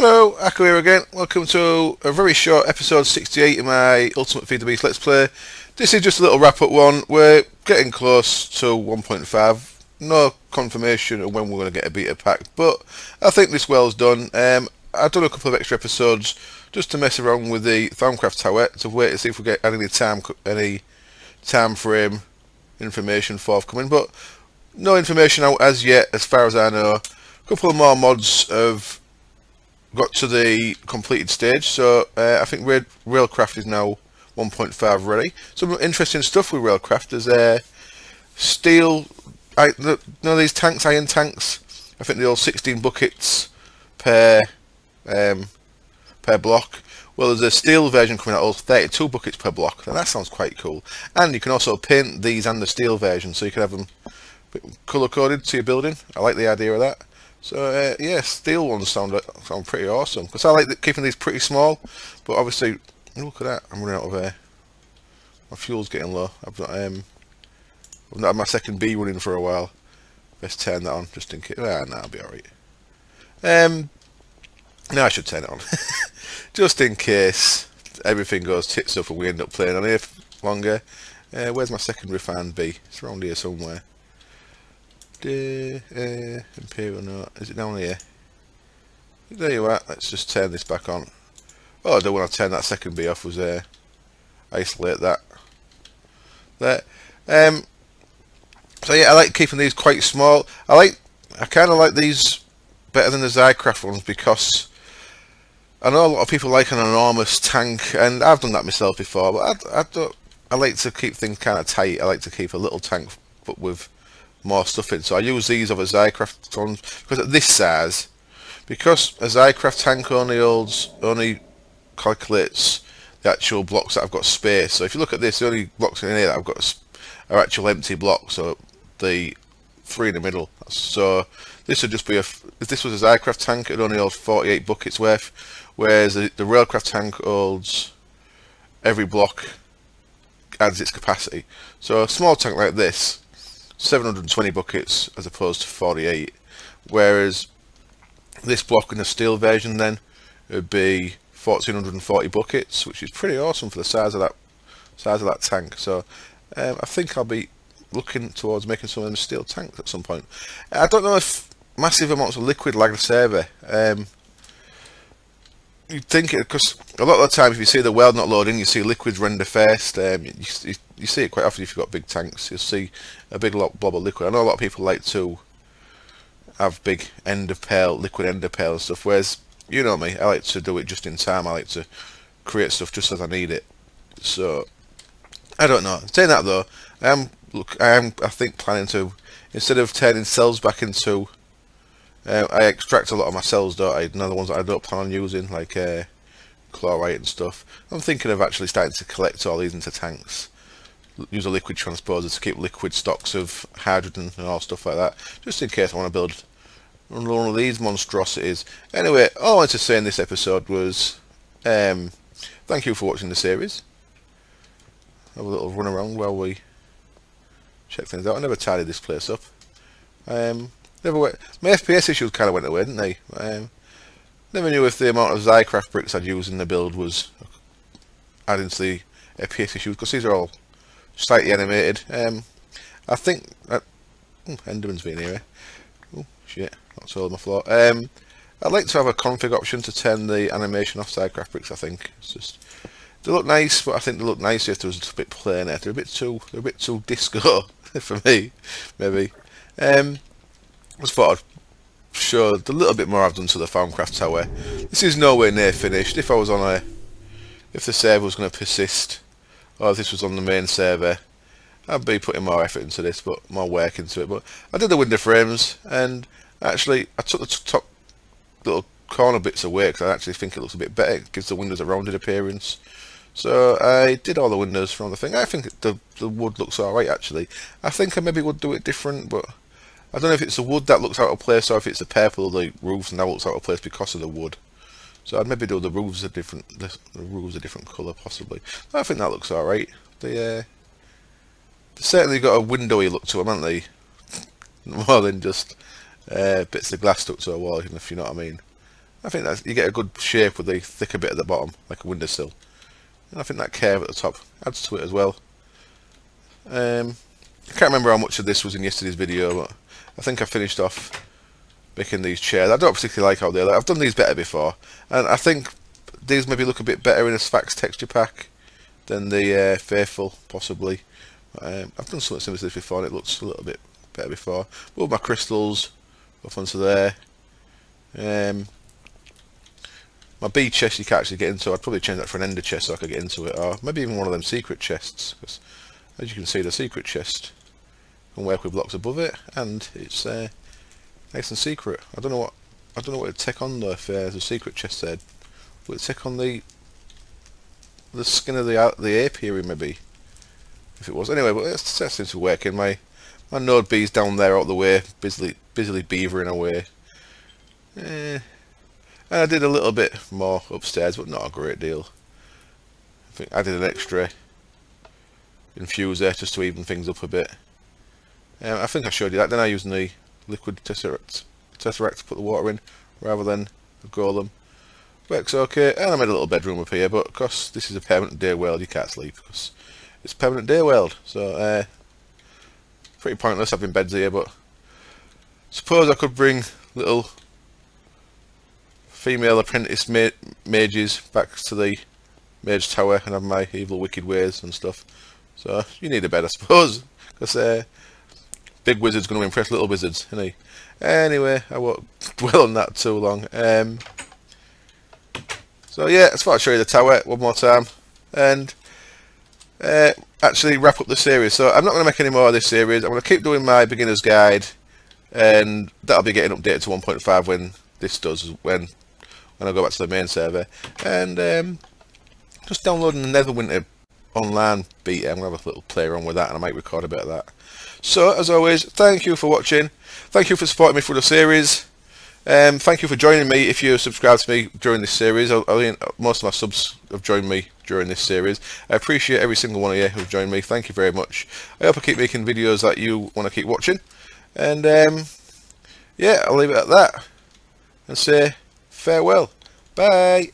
Hello, Akko here again. Welcome to a very short episode 68 of my Ultimate FTB Let's Play. This is just a little wrap-up one. We're getting close to 1.5. No confirmation of when we're going to get a beta pack, but I think this well's done. I've done a couple of extra episodes just to mess around with the Thaumcraft Tower to wait to see if we get any time frame information forthcoming, but no information out as yet as far as I know. A couple of more mods have got to the completed stage, so I think Railcraft is now 1.5 ready. Some interesting stuff with Railcraft. There's steel, these tanks, iron tanks. I think they're all 16 buckets per block. Well, there's a steel version coming out, all 32 buckets per block. Now that sounds quite cool. And you can also paint these and the steel version, so you can have them colour coded to your building. I like the idea of that. So yeah, steel ones sound pretty awesome, because I like keeping these pretty small. But obviously, look at that, I'm running out of air. My fuel's getting low. I've not had my second B running for a while. Best turn that on just in case. Ah, no, I'll be alright. No, I should turn it on just in case everything goes tits up and we end up playing on here longer. Where's my second refined B? It's around here somewhere. Imperial note, is it down here? There you are. Let's just turn this back on. Oh, I don't want to turn that second B off, was isolate that there. So yeah, I like keeping these quite small. I kind of like these better than the Zycraft ones, because I know a lot of people like an enormous tank, and I've done that myself before, but I like to keep things kind of tight. I like to keep a little tank but with more stuff in, so I use these over Zycraft ones, because at this size, because a Zycraft tank only calculates the actual blocks that I've got space. So if you look at this, the only blocks in here that I've got are actual empty blocks, so the 3 in the middle. So this would just be if this was a Zycraft tank, it'd only hold 48 buckets worth, whereas the Railcraft tank holds every block adds its capacity. So a small tank like this, 720 buckets as opposed to 48, whereas this block in the steel version then would be 1440 buckets, which is pretty awesome for the size of that tank. So I think I'll be looking towards making some of them steel tanks at some point. I don't know if massive amounts of liquid lag the server. You'd think it, because a lot of the time if you see the weld not loading, you see liquids render first. You see it quite often if you've got big tanks. You'll see a big blob of liquid. I know a lot of people like to have big liquid end of pail and stuff, whereas, you know me, I like to do it just in time. I like to create stuff just as I need it. So I don't know. Saying that though, I think planning to, instead of turning cells back into I extract a lot of my cells, don't I? And other ones that I don't plan on using, like chlorite and stuff. I'm thinking of actually starting to collect all these into tanks. Use a liquid transposer to keep liquid stocks of hydrogen and all stuff like that, just in case I want to build one of these monstrosities. Anyway, all I wanted to say in this episode was thank you for watching the series. Have a little run around while we check things out. I never tidied this place up. My FPS issues kind of went away, didn't they? Never knew if the amount of Zycraft bricks I'd use in the build was adding to the FPS issues, because these are all slightly animated. I think that Enderman's been here. Oh shit, that's all on the floor. I'd like to have a config option to turn the animation off Zycraft bricks. I think it's just, they look nice, but I think they look nicer if there was a bit plainer. They're a bit too disco for me, maybe. Just thought I'd show a little bit more I've done to the Thaumcraft Tower. This is nowhere near finished. If the server was going to persist, or if this was on the main server, I'd be putting more effort into this, but more work into it. But I did the window frames, and actually I took the top little corner bits away, because I actually think it looks a bit better. It gives the windows a rounded appearance. So I did all the windows from the thing. I think the wood looks alright actually. I think I maybe would do it different, but I don't know if it's the wood that looks out of place, or if it's the purple of the roofs now looks out of place because of the wood. So I'd maybe do the roofs a different colour possibly. I think that looks alright. They certainly got a windowy look to them, haven't they? More than just bits of glass stuck to a wall, if you know what I mean. I think that you get a good shape with the thicker bit at the bottom, like a windowsill. And I think that curve at the top adds to it as well. I can't remember how much of this was in yesterday's video, but I think I finished off making these chairs. I don't particularly like how they look. I've done these better before, and I think these maybe look a bit better in a sphax texture pack than the Faithful, possibly. I've done something similar to this before and it looks a little bit better before. Move my crystals up onto there. My B chest you can't actually get into. I'd probably change that for an ender chest so I could get into it, or maybe even one of them secret chests, because as you can see the secret chest can work with blocks above it, and it's nice and secret. I don't know what it'd take on though if there's a secret chest there. Would it take on the skin of the apiary maybe? If it was. Anyway, but that seems to be working. My node B's down there out the way, busily beavering away. And I did a little bit more upstairs, but not a great deal. I think I did an extra infuser just to even things up a bit. I think I showed you that. Then I used the liquid tesseract to put the water in rather than the golem. Works okay. And I made a little bedroom up here, but of course this is a permanent day world. You can't sleep because it's a permanent day world. So pretty pointless having beds here. But suppose I could bring little female apprentice mages back to the mage tower and have my evil wicked ways and stuff. So you need a bed, I suppose, because big wizard's going to impress little wizards, isn't he? Anyway, I won't dwell on that too long. So yeah, I thought I'd show you the tower one more time and actually wrap up the series. So I'm not going to make any more of this series. I'm going to keep doing my beginner's guide, and that'll be getting updated to 1.5 when this does, when I go back to the main server, and just downloading the Neverwinter online beta. I'm going to have a little play around with that, and I might record a bit of that. So as always, thank you for watching, thank you for supporting me through the series, thank you for joining me if you subscribed to me during this series. I think most of my subs have joined me during this series. I appreciate every single one of you who've joined me. Thank you very much. I hope I keep making videos that you want to keep watching, and yeah, I'll leave it at that and say farewell. Bye.